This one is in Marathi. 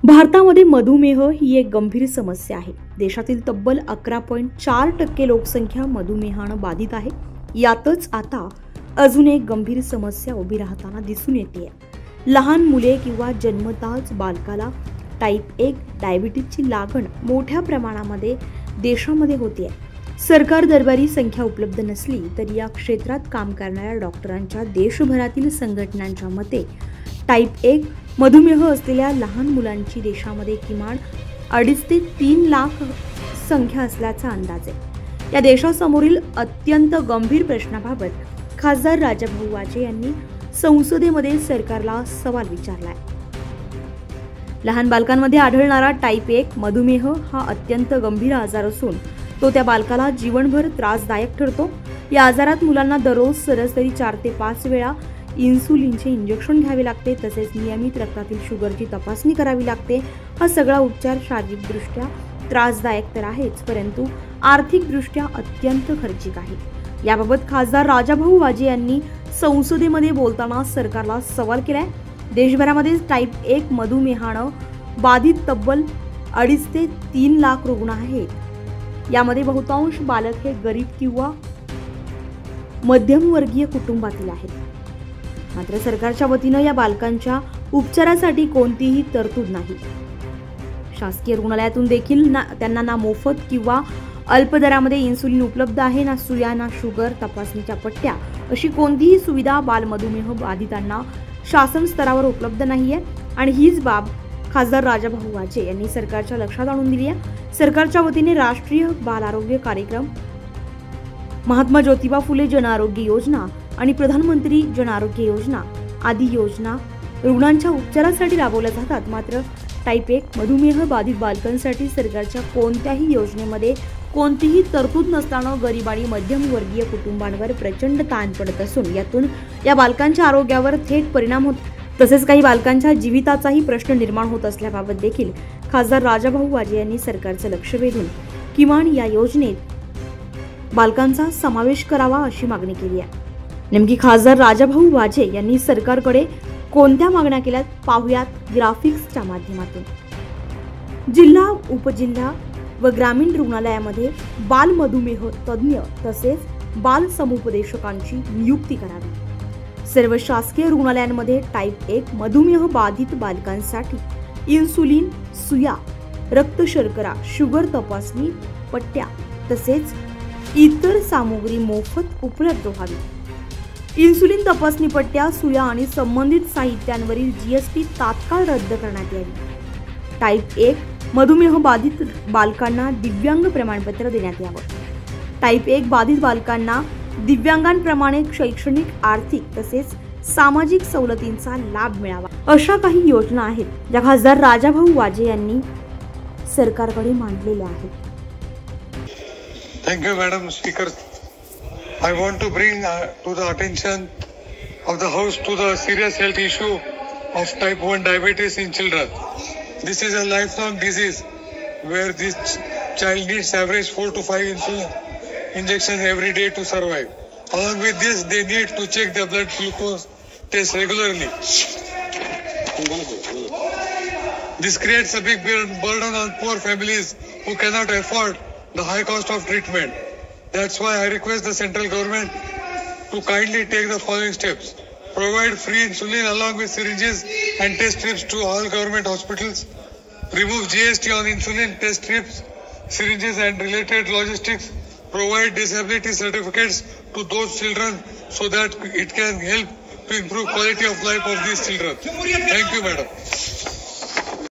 भारतामध्ये मधुमेह ही एक गंभीर समस्या आहे। देशातील तब्बल 11.4% लोकसंख्या मधुमेहानं बाधित आहे। यातच आता अजून एक गंभीर समस्या उभी राहताना दिसून येते। लहान मुले किंवा जन्मताच बालकाला टाइप 1 डायबिटीजची लागण मोठ्या प्रमाणामध्ये देशामध्ये होते। सरकार दरबारी संख्या उपलब्ध नसली तरी या क्षेत्रात काम करणाऱ्या डॉक्टरांच्या देशभरातील संघटनांच्या मते टाइप 1 मधुमेह असलेल्या लहान मुलांची देशामध्ये किमान 2.5 ते 3 लाख संख्या असल्याचा अंदाज आहे। या देशासमोरील अत्यंत गंभीर प्रश्नाबाबत खासदार राजाभाऊ वाजे यांनी संसदेमध्ये सरकारला सवाल विचारलाय। लहान बालकांमध्ये आढळणारा टाइप 1 मधुमेह हा अत्यंत गंभीर आजार असून तो त्या बालकाला जीवनभर त्रासदायक ठरतो। या आजारात मुलांना दररोज सरासरी 4 ते 5 वेळा इन्सुलिनचे इंजेक्शन घ्यावे लागते, तसेच नियमित रक्तातील शुगरची तपासणी करावी लागते। हा सगळा उपचार शारीरिकदृष्ट्या त्रासदायक तर आहेच, परंतु आर्थिकदृष्ट्या अत्यंत खर्चिक आहे। याबाबत खासदार राजाभाऊ वाजे यांनी संसदेमध्ये बोलताना सरकारला सवाल केलाय। देशभरामध्ये टाइप 1 मधुमेहानं बाधित तब्बल 2.5 ते 3 लाख रुग्ण आहेत। यामध्ये बहुतांश बालक हे गरीब किंवा मध्यमवर्गीय कुटुंबातील आहेत। मात्र सरकारच्या वतीनं या बालकांच्या उपचारासाठी कोणतीही तरतूद नाही। शासकीय रुग्णालयातून देखील त्यांना ना मोफत किंवा अल्प दरामध्ये इन्सुलिन उपलब्ध आहे, ना सुया, ना शुगर तपासणीच्या पट्ट्या अशी कोणतीही सुविधा बालमधुमेह बाधितांना शासन स्तरावर उपलब्ध नाहीये। आणि हीच बाब खासदार राजाभाऊ वाजे यांनी सरकारच्या लक्षात आणून दिली आहे। सरकारच्या वतीने राष्ट्रीय बाल आरोग्य कार्यक्रम, महात्मा ज्योतिबा फुले जन आरोग्य योजना आणि प्रधानमंत्री जन आरोग्य योजना आदी योजना रुग्णांच्या उपचारासाठी राबवल्या जातात। मात्र टाइप 1 मधुमेह बाधित बालकांसाठी सरकारच्या कोणत्याही योजनेमध्ये कोणतीही तरतूद नसल्यानं गरीब आणि मध्यमवर्गीय कुटुंबांवर प्रचंड ताण पडत असून यातून या बालकांच्या आरोग्यावर थेट परिणाम होत, तसेच काही बालकांच्या जीविताचाही प्रश्न निर्माण होत असल्याबाबत देखील खासदार राजाभाऊ वाजे यांनी सरकारचं लक्ष वेधून किमान या योजनेत बालकांचा समावेश करावा अशी मागणी केली आहे। नेमकी खासदार राजाभाऊ वाजे यांनी सरकारकडे कोणत्या मागण्या केल्यात पाहुयात ग्राफिक्सच्या माध्यमातून। जिल्हा, उपजिल्हा व ग्रामीण रुग्णालयामध्ये बाल मधुमेह तज्ज्ञ तसेच बाल समुपदेशकांची नियुक्ती करावी। सर्व शासकीय रुग्णालयांमध्ये टाइप 1 मधुमेह बाधित बालकांसाठी इन्सुलिन, सुया, रक्त शर्करा, शुगर तपासणी पट्ट्या तसेच इतर सामुग्री मोफत उपलब्ध व्हावी। इन्सुलिन तपासणी पट्ट्या, सुया आणि संबंधित साहित्यांवरील जीएसटी तात्काळ रद्द करण्यात यावी। टाइप 1 मधुमेह बाधित बालकांना दिव्यांग प्रमाणपत्र देण्यात यावं। टाइप 1 बाधित बालकांना दिव्यांगांप्रमाणे शैक्षणिक, आर्थिक तसेच सामाजिक सवलतींचा लाभ मिळावा, अशा काही योजना आहेत ज्या खासदार राजाभाऊ वाजे यांनी सरकारकडे मांडलेल्या आहेत। Thank you, Madam Speaker. I want to bring to the attention of the House to the serious health issue of type 1 diabetes in children. This is a lifelong disease where this child needs average 4 to 5 insulin injections every day to survive. Along with this, they need to check their blood glucose test regularly. This creates a big burden on poor families who cannot afford the high cost of treatment. That's why I request the central government to kindly take the following steps. Provide free insulin along with syringes and test strips to all government hospitals. Remove GST on insulin, test strips, syringes and related logistics. Provide disability certificates to those children so that it can help to improve quality of life of these children. Thank you, Madam.